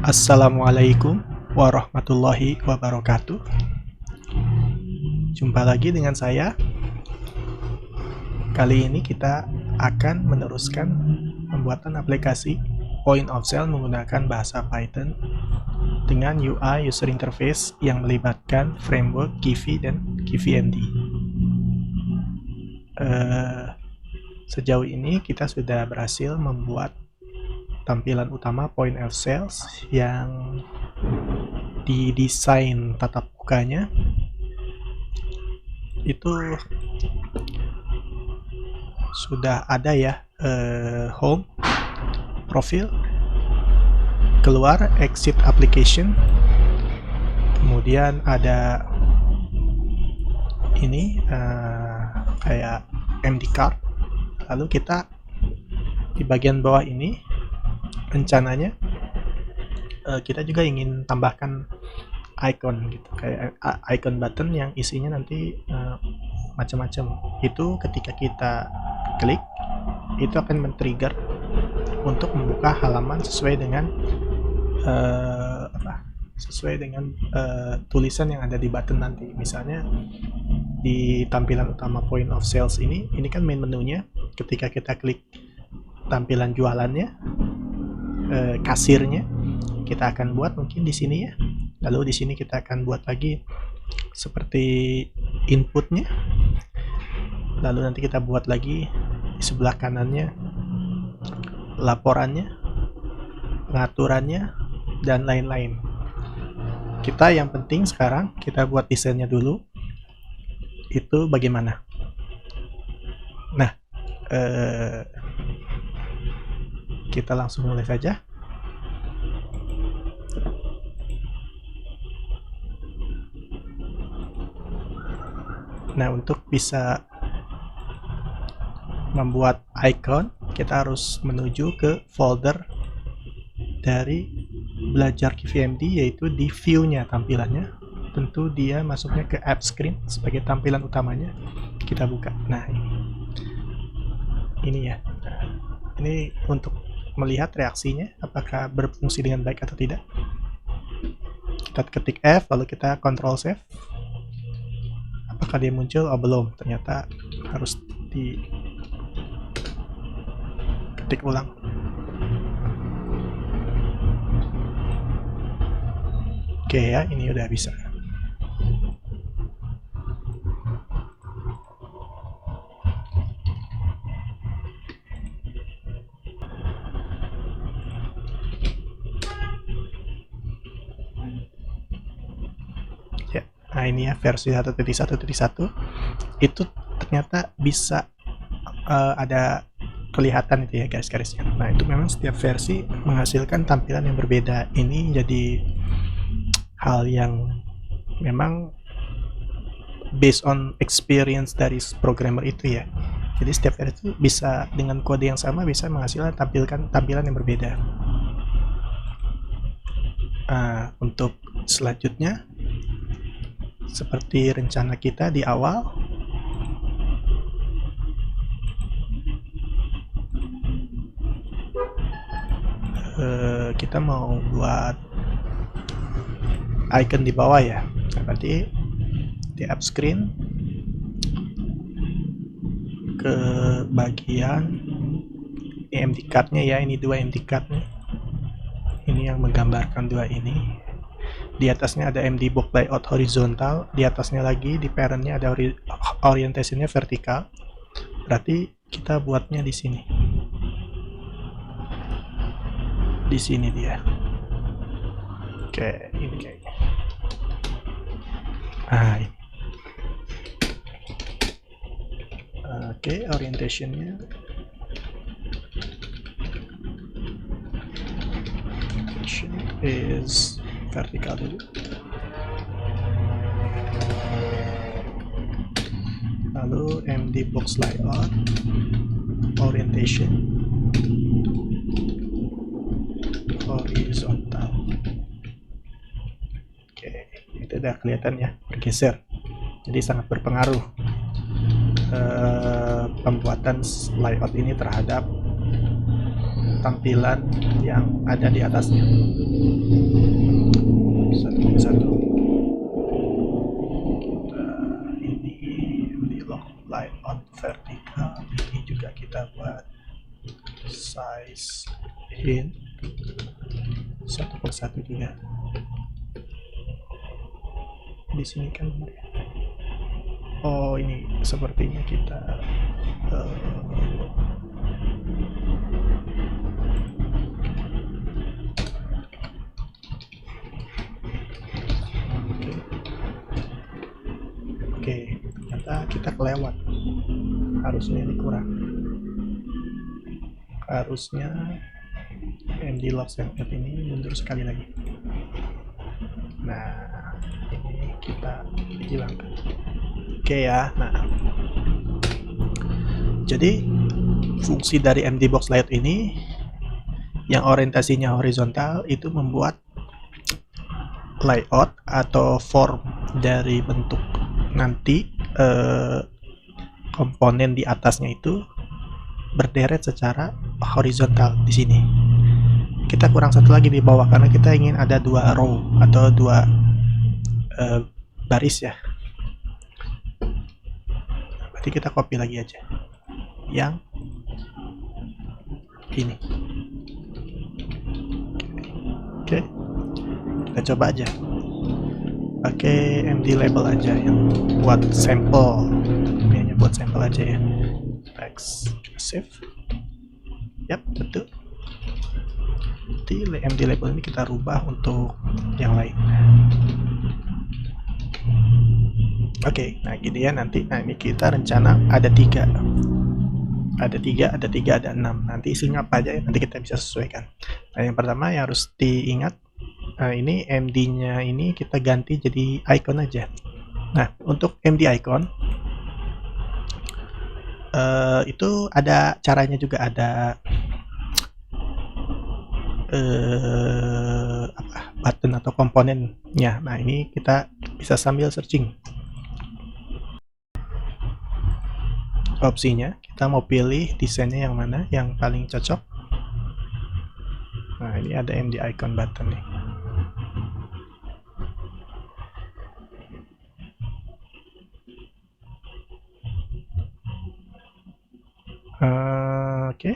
Assalamualaikum warahmatullahi wabarakatuh. Jumpa lagi dengan saya. Kali ini kita akan meneruskan pembuatan aplikasi point of sale menggunakan bahasa Python dengan UI user interface yang melibatkan framework Kivy dan KivyMD. Sejauh ini kita sudah berhasil membuat tampilan utama point of sales yang didesain tatap mukanya itu sudah ada ya, home, profil, keluar, exit application, kemudian ada ini kayak MD card. Lalu kita di bagian bawah ini rencananya kita juga ingin tambahkan icon gitu, kayak icon button yang isinya nanti macam-macam. Itu ketika kita klik itu akan men-trigger untuk membuka halaman sesuai dengan tulisan yang ada di button nanti. Misalnya di tampilan utama point of sales ini kan main menunya. Ketika kita klik tampilan jualannya, kasirnya, kita akan buat mungkin di sini ya. Lalu di sini kita akan buat lagi seperti inputnya. Lalu nanti kita buat lagi di sebelah kanannya laporannya, pengaturannya, dan lain-lain. Kita yang penting sekarang kita buat desainnya dulu. Itu bagaimana? Nah, kita langsung mulai saja. Nah, untuk bisa membuat icon, kita harus menuju ke folder dari belajar KivyMD, yaitu di view-nya tampilannya. Tentu dia masuknya ke app screen sebagai tampilan utamanya. Kita buka. Nah, ini ya. Ini untuk melihat reaksinya apakah berfungsi dengan baik atau tidak. Kita ketik F, lalu kita Ctrl save. Apakah dia muncul? Oh, belum. Ternyata harus diketik ulang. Oke ya, ini udah bisa. Nah, ini ya versi 1.1.1 itu ternyata bisa ada kelihatan itu ya guys garisnya. Nah, itu memang setiap versi menghasilkan tampilan yang berbeda. Ini jadi hal yang memang based on experience dari programmer itu ya. Jadi setiap versi itu bisa dengan kode yang sama bisa menghasilkan tampilan yang berbeda. Untuk selanjutnya, seperti rencana kita di awal, kita mau buat icon di bawah ya. Berarti di app screen ke bagian MD card-nya ya, ini dua MD card nih. Ini yang menggambarkan dua ini. Di atasnya ada MD box layout horizontal, di atasnya lagi di parent-nya ada orientasinya vertikal. Berarti kita buatnya di sini. Di sini dia. Oke, ini kayaknya. Ini. Oke, orientationnya. Orientation is vertikal dulu. Lalu MD box layout orientation horizontal. Oke, itu udah kelihatan ya, bergeser. Jadi sangat berpengaruh pembuatan layout ini terhadap tampilan yang ada di atasnya. Satu persatu. Kita ini di lock light on vertical. Ini juga kita buat size hint satu persatu juga. Di sini kan oh ini sepertinya kita oke, ternyata kita kelewat, harusnya dikurang, harusnya MD lock and add ini mundur sekali lagi. Nah ini kita hilangkan. Oke ya, nah jadi fungsi dari MD box layout ini yang orientasinya horizontal itu membuat layout atau form dari bentuk nanti komponen di atasnya itu berderet secara horizontal. Di sini kita kurang satu lagi di bawah karena kita ingin ada dua row atau dua baris ya. Berarti kita copy lagi aja yang ini. Oke, kita coba aja pakai MD label aja yang buat sampel, ini hanya buat sampel aja ya. Text save. Yap, betul. Di MD label ini kita rubah untuk yang lain. Oke, nah gini ya nanti. Nah ini kita rencana ada tiga, ada 6. Nanti isinya apa aja ya, nanti kita bisa sesuaikan. Nah yang pertama yang harus diingat, ini MD-nya ini kita ganti jadi icon aja. Nah untuk MD icon itu ada caranya juga, ada button atau komponennya. Nah ini kita bisa sambil searching opsinya, kita mau pilih desainnya yang mana yang paling cocok. Nah ini ada MD icon button nih. Oke.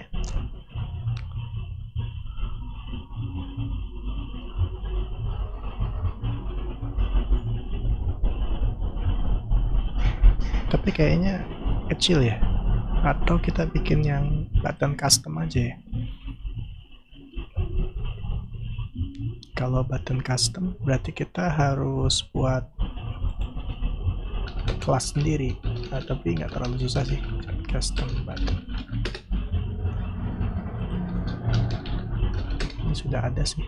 Tapi kayaknya kecil ya, atau kita bikin yang button custom aja ya. Kalau button custom berarti kita harus buat kelas sendiri, tapi nggak terlalu susah sih. Custom button ini sudah ada sih,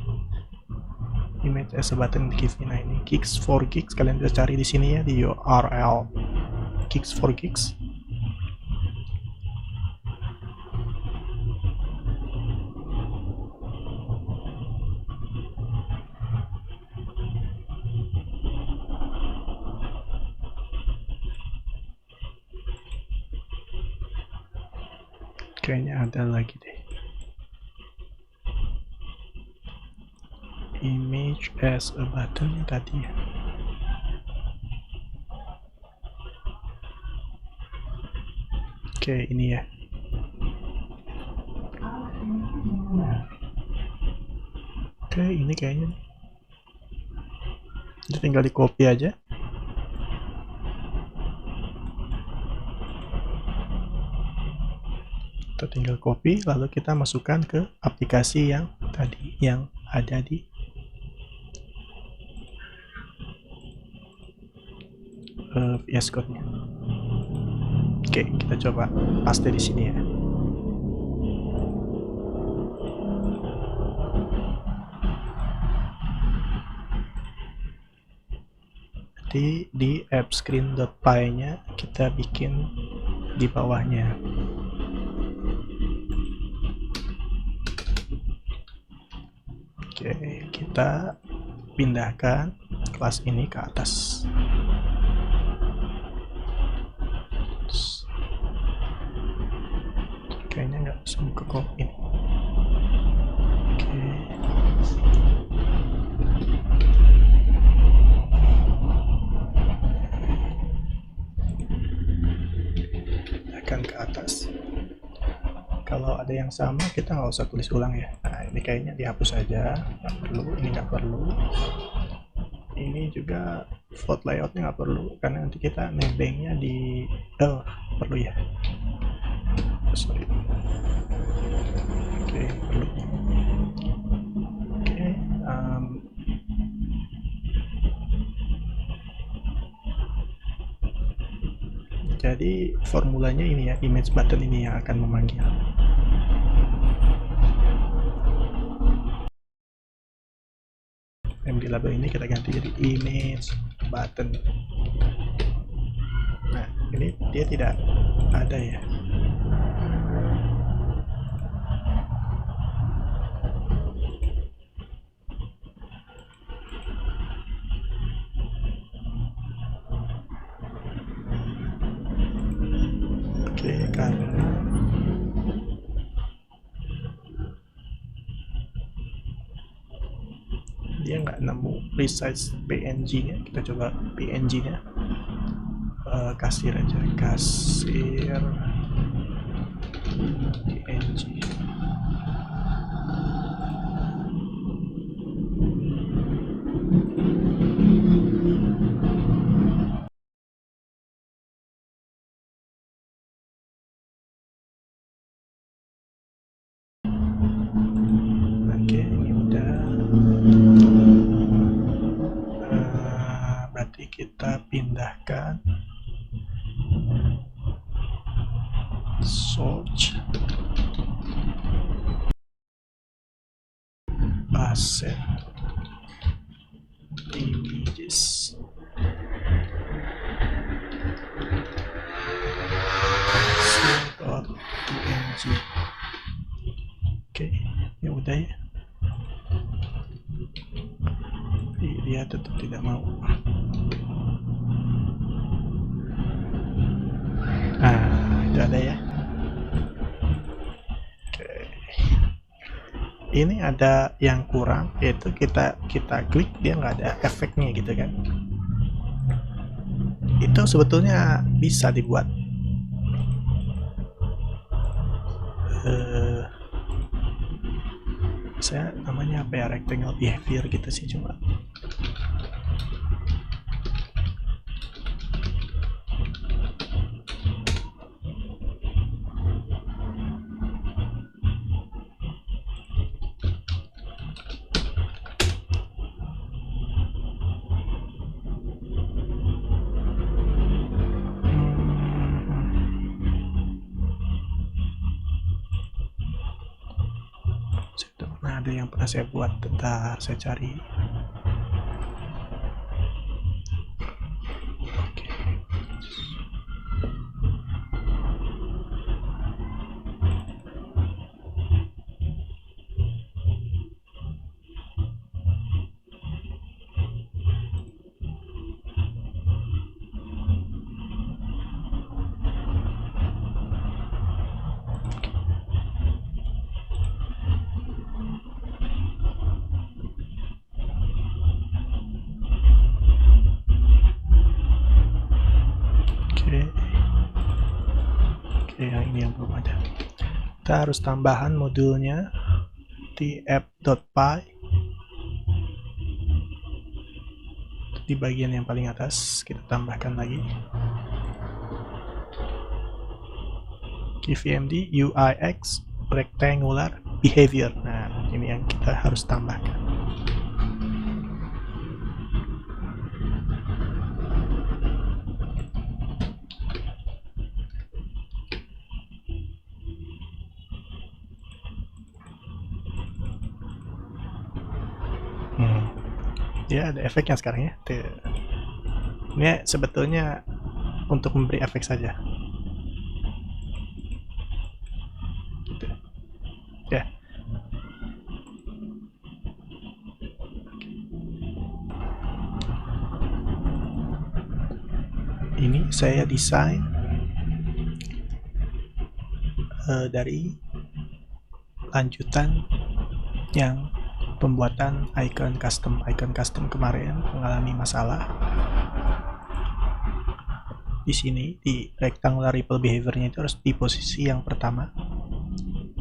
image as a button given. Nah ini gigs 4 gigs, kalian bisa cari di sini ya, di URL gigs 4 gigs. Kayaknya ada lagi deh, image as a button yang tadi ya. Oke, ini ya. Oke, ini kayaknya jadi tinggal di copy aja. Kita tinggal copy, lalu kita masukkan ke aplikasi yang tadi yang ada di VS Code-nya. Oke, kita coba paste di sini ya. Jadi di appscreen.py-nya kita bikin di bawahnya. Oke, kita pindahkan kelas ini ke atas. Kayaknya nggak bisa buka kok ini. yang sama kita nggak usah tulis ulang ya. Nah ini kayaknya dihapus saja, nggak perlu, ini nggak perlu, ini juga font layoutnya nggak perlu karena nanti kita nebengnya di perlu ya, sorry. Oke, perlu. Oke, jadi formulanya ini ya, image button ini yang akan memanggil. MD label ini kita ganti jadi image button. Nah ini dia tidak ada ya. Oke, karena dia nggak nemu resize PNG nya, kita coba PNG nya. Kasir aja, kasir PNG. Oke, ini udah. Berarti kita pindahkan search asset images. .png. Oke, ya udah ya. Dia tetap tidak mau. Itu ada ya. Oke. Ini ada yang kurang, yaitu kita klik dia nggak ada efeknya gitu kan. Itu sebetulnya bisa dibuat. Saya namanya apa ya, rectangle behavior gitu sih cuma. Ada yang pernah saya buat, bentar saya cari. Yang ini yang belum ada. Kita harus tambahan modulnya di app.py di bagian yang paling atas. Kita tambahkan lagi KVMD UIX rectangular behavior. Nah ini yang kita harus tambahkan. Ya ada efeknya sekarang ya. Ini sebetulnya untuk memberi efek saja. Ya. Ini saya desain dari lanjutan yang pembuatan icon custom kemarin mengalami masalah. Di sini di rectangular ripple behavior-nya itu harus di posisi yang pertama.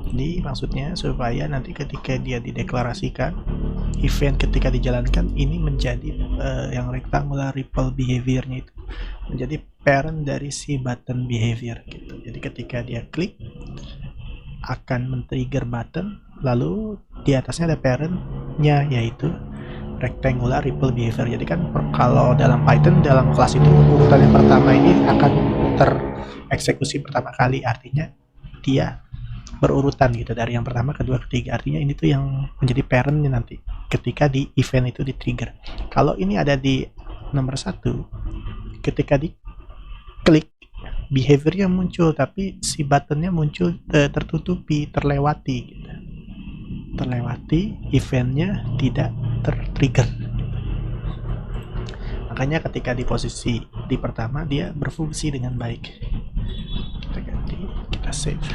Jadi maksudnya supaya nanti ketika dia dideklarasikan, event ketika dijalankan ini menjadi yang rectangular ripple behaviornya itu menjadi parent dari si button behavior gitu. Jadi ketika dia klik akan men-trigger button, lalu di atasnya ada parentnya yaitu rectangular ripple behavior. Jadi kan kalau dalam Python dalam kelas itu urutan yang pertama ini akan tereksekusi pertama kali, artinya dia berurutan gitu dari yang pertama, kedua, ketiga. Artinya ini tuh yang menjadi parentnya nanti ketika di event itu di trigger. Kalau ini ada di nomor 1, ketika di klik behaviornya muncul tapi si buttonnya muncul tertutupi, terlewati gitu. Terlewati, eventnya tidak tertrigger. Makanya ketika di posisi di pertama dia berfungsi dengan baik. Kita ganti, kita save.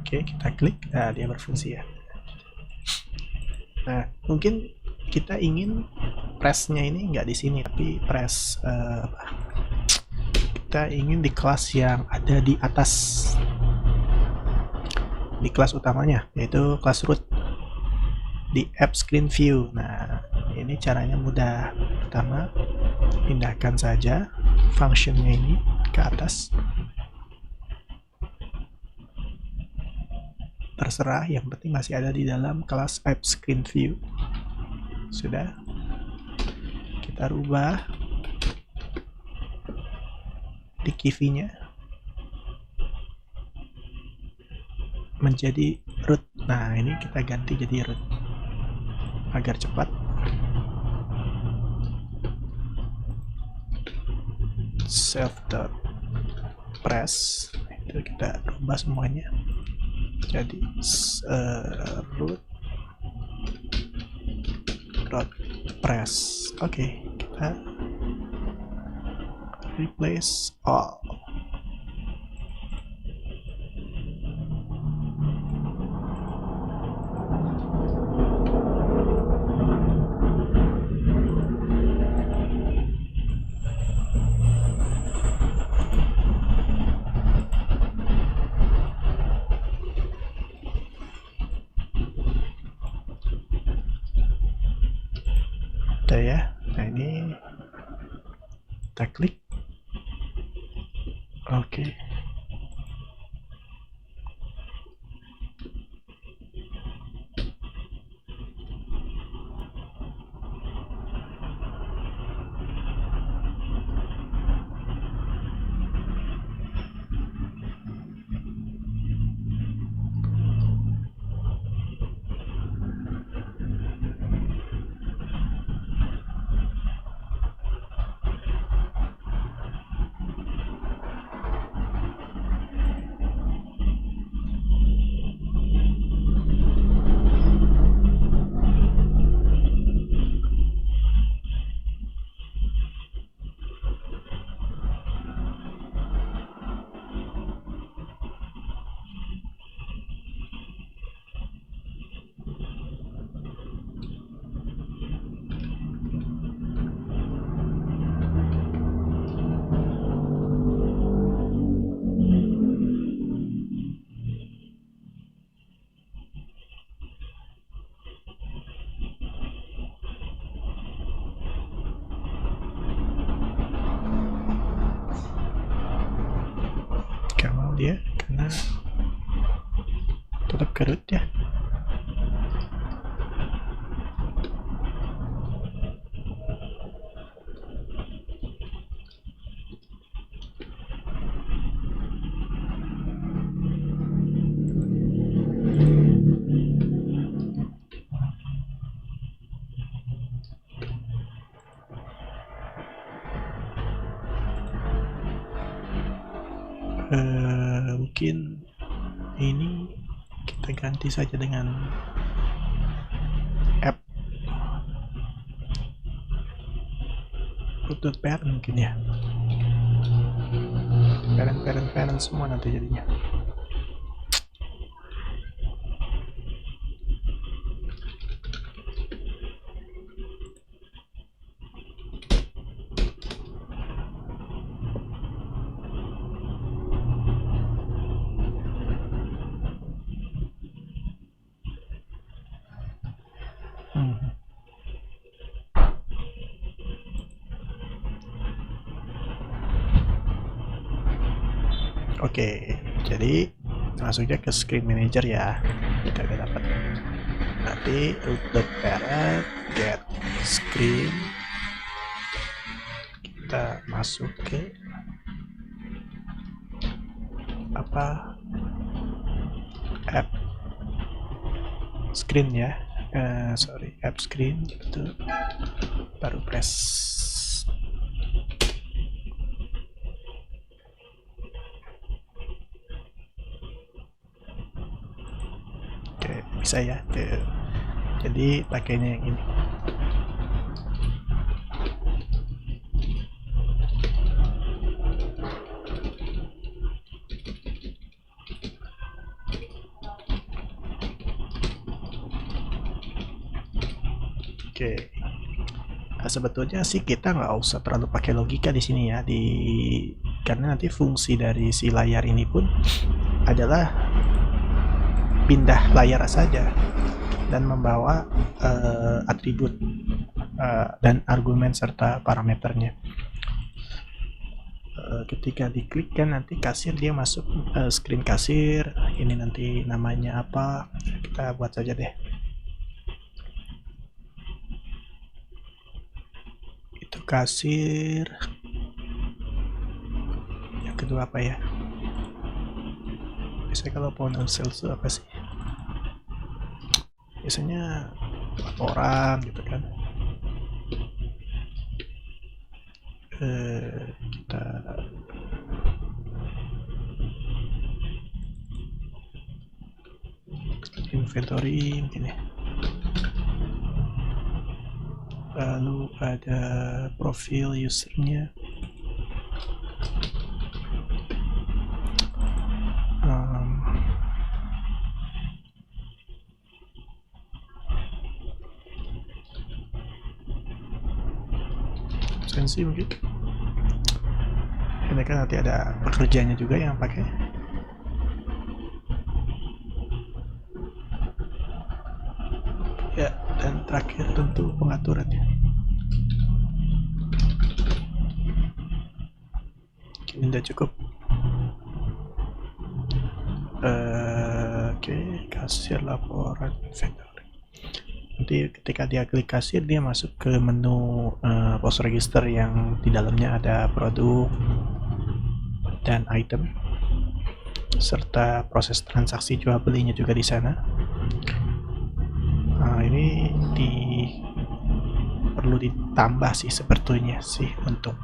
Oke, kita klik, nah dia berfungsi ya. Nah, mungkin kita ingin press-nya ini nggak di sini, tapi press kita ingin di kelas yang ada di atas, di kelas utamanya, yaitu kelas root di app screen view. Nah, ini caranya mudah. Pertama, pindahkan saja functionnya ini ke atas. Terserah, yang penting masih ada di dalam kelas app screen view. Sudah, kita rubah di key-nya menjadi root. Nah, ini kita ganti jadi root agar cepat. Self.press itu kita rubah semuanya jadi root press. Oke, kita replace all. Udah ya. Nah, ini kita klik. Oke. Dia karena tetap kerut ya. Mungkin ini kita ganti saja dengan app root.parent mungkin ya. Parent semua nanti jadinya. Oke, jadi masuknya ke screen manager ya. Kita udah dapat. Nanti root.parent get screen, kita masuk ke apa, app screen ya, sorry, app screen gitu, baru press. Oke, bisa ya. Jadi pakainya yang ini. Oke. Nah, sebetulnya sih kita nggak usah terlalu pakai logika di sini ya, karena nanti fungsi dari si layar ini pun adalah pindah layar saja dan membawa atribut dan argumen serta parameternya. Ketika diklik kan nanti kasir dia masuk screen kasir. Ini nanti namanya apa, kita buat saja deh, itu kasir. Yang kedua apa ya, biasanya kalau point of sales itu apa sih, biasanya laporan gitu kan. Kita inventory mungkin ya. Lalu ada profil usernya, sensi mungkin. Ini kan nanti ada pekerjanya juga yang pakai. Ya, dan terakhir tentu pengaturannya. Ini udah cukup. Oke, kasir, laporan, inventory. Nanti ketika dia klik kasir, dia masuk ke menu post register yang di dalamnya ada produk dan item serta proses transaksi jual belinya juga di sana. Nah, ini perlu ditambah sih sebetulnya sih untuk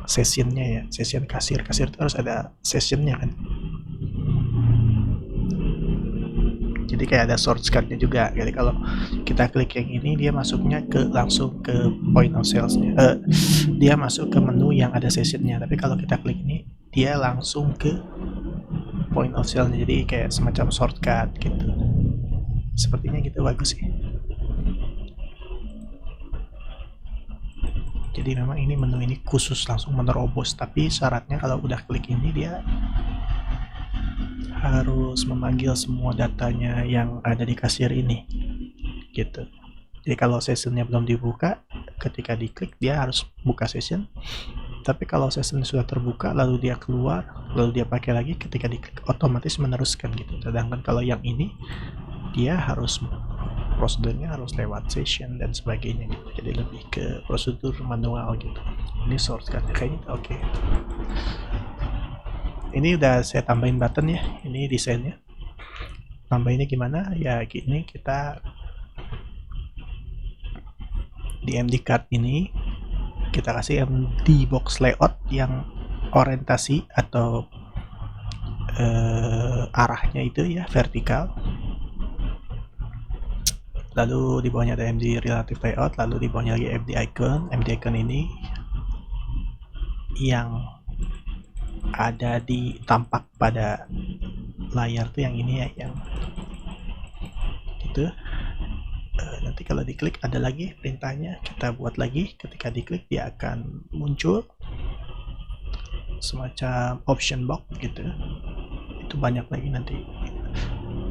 sessionnya ya, session kasir itu harus ada sessionnya kan. Jadi kayak ada shortcutnya juga. Jadi kalau kita klik yang ini, dia masuknya langsung ke point of salesnya. Dia masuk ke menu yang ada sessionnya. Tapi kalau kita klik ini, dia langsung ke point of sale-nya. Jadi kayak semacam shortcut gitu. Sepertinya gitu, bagus sih. Jadi memang ini menu ini khusus langsung menerobos. Tapi syaratnya kalau udah klik ini, dia harus memanggil semua datanya yang ada di kasir ini gitu. Jadi kalau sessionnya belum dibuka, ketika diklik dia harus buka session. Tapi kalau session sudah terbuka lalu dia keluar, lalu dia pakai lagi, ketika diklik otomatis meneruskan gitu. Sedangkan kalau yang ini dia harus prosedurnya harus lewat session dan sebagainya gitu. Jadi lebih ke prosedur manual gitu. Ini shortcutnya kayaknya oke. Ini udah saya tambahin button ya, ini desainnya. Tambahinnya gimana? Ya gini, kita di MD card ini kita kasih MD box layout yang orientasi atau arahnya itu ya vertikal. Lalu di bawahnya ada MD relative layout, lalu di bawahnya lagi MD icon. MD icon ini yang ada di tampak pada layar tuh yang ini ya, yang gitu. Nanti kalau diklik ada lagi perintahnya, kita buat lagi. Ketika diklik dia akan muncul semacam option box gitu. Itu banyak lagi nanti,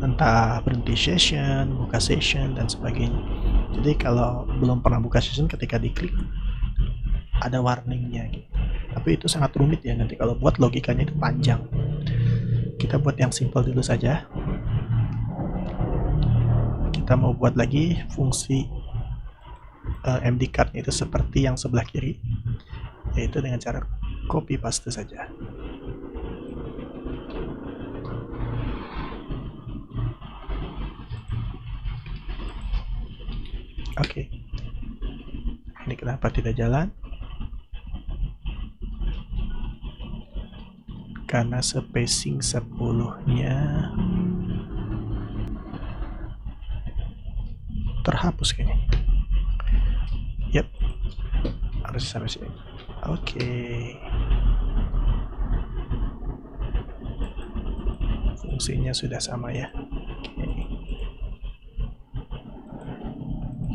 entah berhenti session, buka session dan sebagainya. Jadi kalau belum pernah buka session, ketika diklik ada warningnya gitu. Tapi itu sangat rumit ya, nanti kalau buat logikanya itu panjang. kita buat yang simple dulu saja. Kita mau buat lagi fungsi MD card itu seperti yang sebelah kiri, yaitu dengan cara copy paste saja. Oke. Ini kenapa tidak jalan? Karena spacing 10-nya terhapus kayaknya. Yap, harus sampai sini. Oke. Fungsinya sudah sama ya. Oke.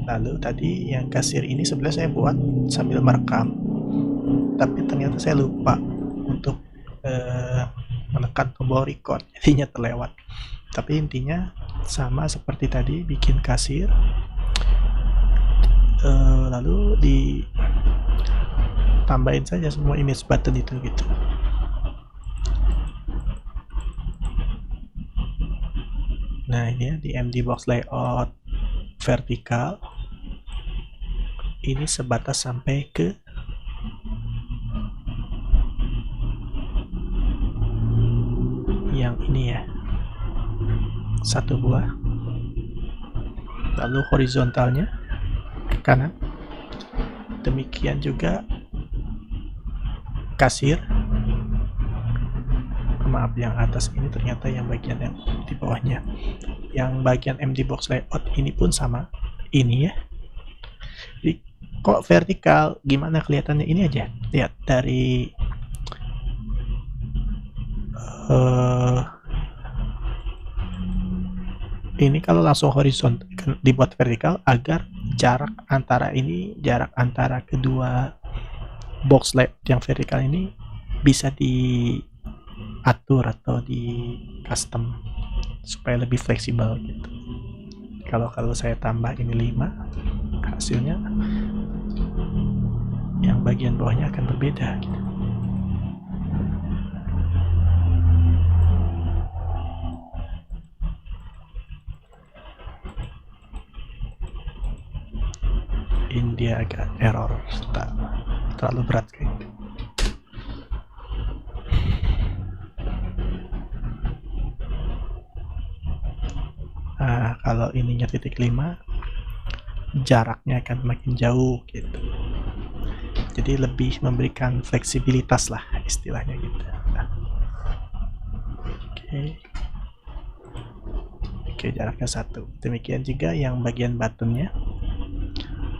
Lalu tadi yang kasir ini sebenarnya saya buat sambil merekam, tapi ternyata saya lupa untuk menekan tombol record, jadinya terlewat. Tapi intinya sama seperti tadi, bikin kasir, lalu ditambahin saja semua image button itu gitu. Nah ini ya, di MD Box Layout vertikal ini sebatas sampai ke yang ini ya, satu buah. Lalu horizontalnya ke kanan, demikian juga kasir. Maaf, yang atas ini ternyata yang bagian yang di bawahnya, yang bagian MD Box Layout ini pun sama ini ya. Jadi, kok vertikal gimana kelihatannya? Ini aja lihat dari ini kalau langsung horizontal dibuat vertikal agar jarak antara kedua box layout yang vertikal ini bisa diatur atau di custom supaya lebih fleksibel gitu. Kalau saya tambah ini 5, hasilnya yang bagian bawahnya akan berbeda gitu. Ini dia agak error, terlalu berat kayaknya. Nah, kalau ininya titik 5, jaraknya akan makin jauh gitu. Jadi lebih memberikan fleksibilitas lah istilahnya gitu. Nah. Oke, jaraknya 1. Demikian juga yang bagian buttonnya.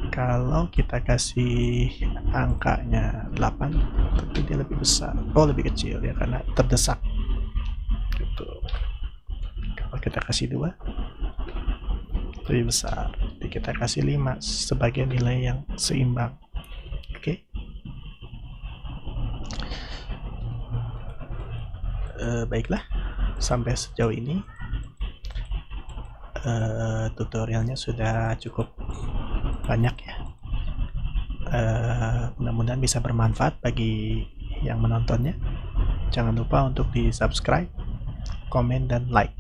Kalau kita kasih angkanya 8, tapi dia lebih besar. Oh, lebih kecil ya, karena terdesak. Gitu. Kalau kita kasih 2, lebih besar. Jadi kita kasih 5 sebagai nilai yang seimbang. Oke. Baiklah, sampai sejauh ini tutorialnya sudah cukup banyak ya. Mudah-mudahan bisa bermanfaat bagi yang menontonnya. Jangan lupa untuk di subscribe, komen, dan like.